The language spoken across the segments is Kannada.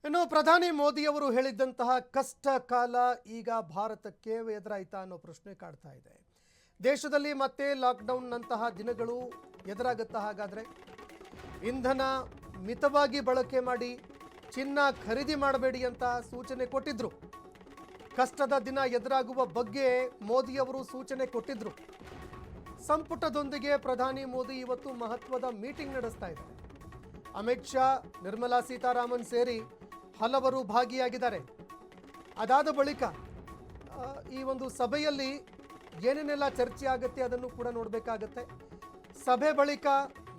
ಇನ್ನು ಪ್ರಧಾನಿ ಮೋದಿಯವರು ಹೇಳಿದಂತಹ ಕಷ್ಟ ಕಾಲ ಈಗ ಭಾರತಕ್ಕೆ ಎದುರಾಯ್ತಾ ಅನ್ನೋ ಪ್ರಶ್ನೆ ಕಾಡ್ತಾ ಇದೆ. ದೇಶದಲ್ಲಿ ಮತ್ತೆ ಲಾಕ್ಡೌನ್ನಂತಹ ದಿನಗಳು ಎದುರಾಗುತ್ತಾ? ಹಾಗಾದರೆ ಇಂಧನ ಮಿತವಾಗಿ ಬಳಕೆ ಮಾಡಿ, ಚಿನ್ನ ಖರೀದಿ ಮಾಡಬೇಡಿ ಅಂತ ಸೂಚನೆ ಕೊಟ್ಟಿದ್ರು. ಕಷ್ಟದ ದಿನ ಎದುರಾಗುವ ಬಗ್ಗೆ ಮೋದಿಯವರು ಸೂಚನೆ ಕೊಟ್ಟಿದ್ರು. ಸಂಪುಟದೊಂದಿಗೆ ಪ್ರಧಾನಿ ಮೋದಿ ಇವತ್ತು ಮಹತ್ವದ ಮೀಟಿಂಗ್ ನಡೆಸ್ತಾ ಇದ್ದಾರೆ. ಅಮಿತ್ ಶಾ, ನಿರ್ಮಲಾ ಸೀತಾರಾಮನ್ ಸೇರಿ ಹಲವರು ಭಾಗಿಯಾಗಿದ್ದಾರೆ. ಅದಾದ ಬಳಿಕ ಈ ಒಂದು ಸಭೆಯಲ್ಲಿ ಏನೇನೆಲ್ಲ ಚರ್ಚೆ ಆಗುತ್ತೆ ಅದನ್ನು ಕೂಡ ನೋಡಬೇಕಾಗತ್ತೆ. ಸಭೆ ಬಳಿಕ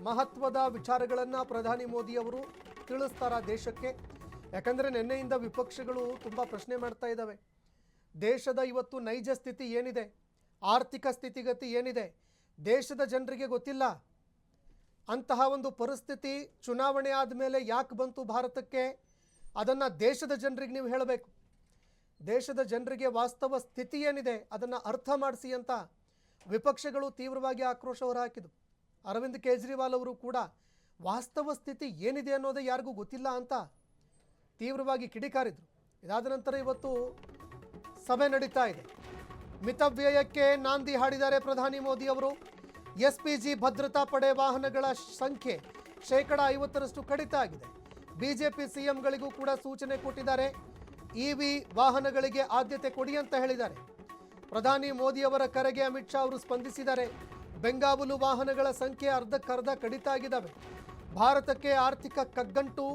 ಮಹತ್ವದ ವಿಚಾರಗಳನ್ನು ಪ್ರಧಾನಿ ಮೋದಿಯವರು ತಿಳಿಸ್ತಾರ ದೇಶಕ್ಕೆ. ಯಾಕಂದರೆ ನಿನ್ನೆಯಿಂದ ವಿಪಕ್ಷಗಳು ತುಂಬ ಪ್ರಶ್ನೆ ಮಾಡ್ತಾ ಇದ್ದಾವೆ. ದೇಶದ ಇವತ್ತು ನೈಜ ಸ್ಥಿತಿ ಏನಿದೆ, ಆರ್ಥಿಕ ಸ್ಥಿತಿಗತಿ ಏನಿದೆ, ದೇಶದ ಜನರಿಗೆ ಗೊತ್ತಿಲ್ಲ. ಅಂತಹ ಒಂದು ಪರಿಸ್ಥಿತಿ ಚುನಾವಣೆ ಆದಮೇಲೆ ಯಾಕೆ ಬಂತು ಭಾರತಕ್ಕೆ, ಅದನ್ನು ದೇಶದ ಜನರಿಗೆ ನೀವು ಹೇಳಬೇಕು. ದೇಶದ ಜನರಿಗೆ ವಾಸ್ತವ ಸ್ಥಿತಿ ಏನಿದೆ ಅದನ್ನು ಅರ್ಥ ಮಾಡಿಸಿ ಅಂತ ವಿಪಕ್ಷಗಳು ತೀವ್ರವಾಗಿ ಆಕ್ರೋಶ ಹೊರಹಾಕಿದರು. ಅರವಿಂದ್ ಕೇಜ್ರಿವಾಲ್ ಅವರು ಕೂಡ ವಾಸ್ತವ ಸ್ಥಿತಿ ಏನಿದೆ ಅನ್ನೋದೇ ಯಾರಿಗೂ ಗೊತ್ತಿಲ್ಲ ಅಂತ ತೀವ್ರವಾಗಿ ಕಿಡಿಕಾರಿದರು. ಇದಾದ ನಂತರ ಇವತ್ತು ಸಭೆ ನಡೀತಾ ಇದೆ. ಮಿತವ್ಯಯಕ್ಕೆ ನಾಂದಿ ಹಾಡಿದ್ದಾರೆ ಪ್ರಧಾನಿ ಮೋದಿ ಅವರು. ಎಸ್ಪಿಜಿ ಭದ್ರತಾ ಪಡೆ ವಾಹನಗಳ ಸಂಖ್ಯೆ 50% ಕಡಿತ ಆಗಿದೆ. ಬಿಜೆಪಿ ಸಿಎಂಗಳಿಗೂ ಕೂಡ ಸೂಚನೆ ಕೊಟ್ಟಿದ್ದಾರೆ. ಇವಿ ವಾಹನಗಳಿಗೆ ಆದ್ಯತೆ ಕೊಡಿ ಅಂತ ಹೇಳಿದ್ದಾರೆ. ಪ್ರಧಾನಿ ಮೋದಿಯವರ ಕರೆಗೆ ಅಮಿತ್ ಶಾ ಅವರು ಸ್ಪಂದಿಸಿದ್ದಾರೆ. ಬೆಂಗಾವಲು ವಾಹನಗಳ ಸಂಖ್ಯೆ ಅರ್ಧಕ್ಕರ್ಧ ಕಡಿತ ಆಗಿದ್ದಾವೆ. ಭಾರತಕ್ಕೆ ಆರ್ಥಿಕ ಕಗ್ಗಂಟು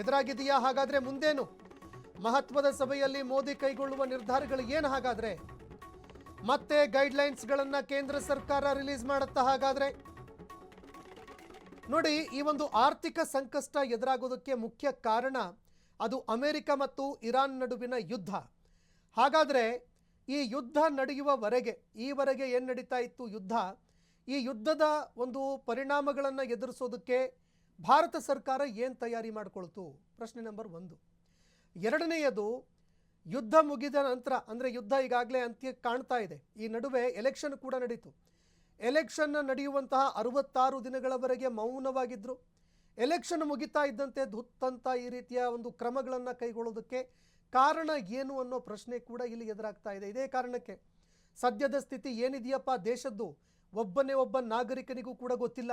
ಎದುರಾಗಿದೆಯಾ? ಹಾಗಾದರೆ ಮುಂದೇನು? ಮಹತ್ವದ ಸಭೆಯಲ್ಲಿ ಮೋದಿ ಕೈಗೊಳ್ಳುವ ನಿರ್ಧಾರಗಳು ಏನು? ಹಾಗಾದರೆ ಮತ್ತೆ ಗೈಡ್ಲೈನ್ಸ್ಗಳನ್ನು ಕೇಂದ್ರ ಸರ್ಕಾರ ರಿಲೀಸ್ ಮಾಡುತ್ತಾ? ಹಾಗಾದರೆ ನೋಡಿ, ಈ ಒಂದು ಆರ್ಥಿಕ ಸಂಕಷ್ಟ ಎದುರಾಗೋದಕ್ಕೆ ಮುಖ್ಯ ಕಾರಣ ಅದು ಅಮೆರಿಕ ಮತ್ತು ಇರಾನ್ ನಡುವಿನ ಯುದ್ಧ. ಹಾಗಾದರೆ ಈ ಯುದ್ಧ ನಡೆಯುವವರೆಗೆ, ಈವರೆಗೆ ಏನು ನಡೀತಾ ಇತ್ತು ಯುದ್ಧ, ಈ ಯುದ್ಧದ ಒಂದು ಪರಿಣಾಮಗಳನ್ನು ಎದುರಿಸೋದಕ್ಕೆ ಭಾರತ ಸರ್ಕಾರ ಏನು ತಯಾರಿ ಮಾಡಿಕೊಳ್ತು? ಪ್ರಶ್ನೆ ನಂಬರ್ 1. ಎರಡನೆಯದು, ಯುದ್ಧ ಮುಗಿದ ನಂತರ, ಅಂದರೆ ಯುದ್ಧ ಈಗಾಗಲೇ ಅಂತ್ಯಕ್ಕೆ ಕಾಣ್ತಾ ಇದೆ. ಈ ನಡುವೆ ಎಲೆಕ್ಷನ್ ಕೂಡ ನಡೀತು. ಎಲೆಕ್ಷನ್ ನಡೆಯುವಂತಹ 66 ದಿನಗಳವರೆಗೆ ಮೌನವಾಗಿದ್ದರು. ಎಲೆಕ್ಷನ್ ಮುಗಿತಾ ಇದ್ದಂತೆ ಧುತ್ತಂತ ಈ ರೀತಿಯ ಒಂದು ಕ್ರಮಗಳನ್ನು ಕೈಗೊಳ್ಳೋದಕ್ಕೆ ಕಾರಣ ಏನು ಅನ್ನೋ ಪ್ರಶ್ನೆ ಕೂಡ ಇಲ್ಲಿ ಎದುರಾಗ್ತಾ ಇದೆ. ಇದೇ ಕಾರಣಕ್ಕೆ ಸದ್ಯದ ಸ್ಥಿತಿ ಏನಿದೆಯಪ್ಪ ದೇಶದ್ದು ಒಬ್ಬನೇ ಒಬ್ಬ ನಾಗರಿಕನಿಗೂ ಕೂಡ ಗೊತ್ತಿಲ್ಲ.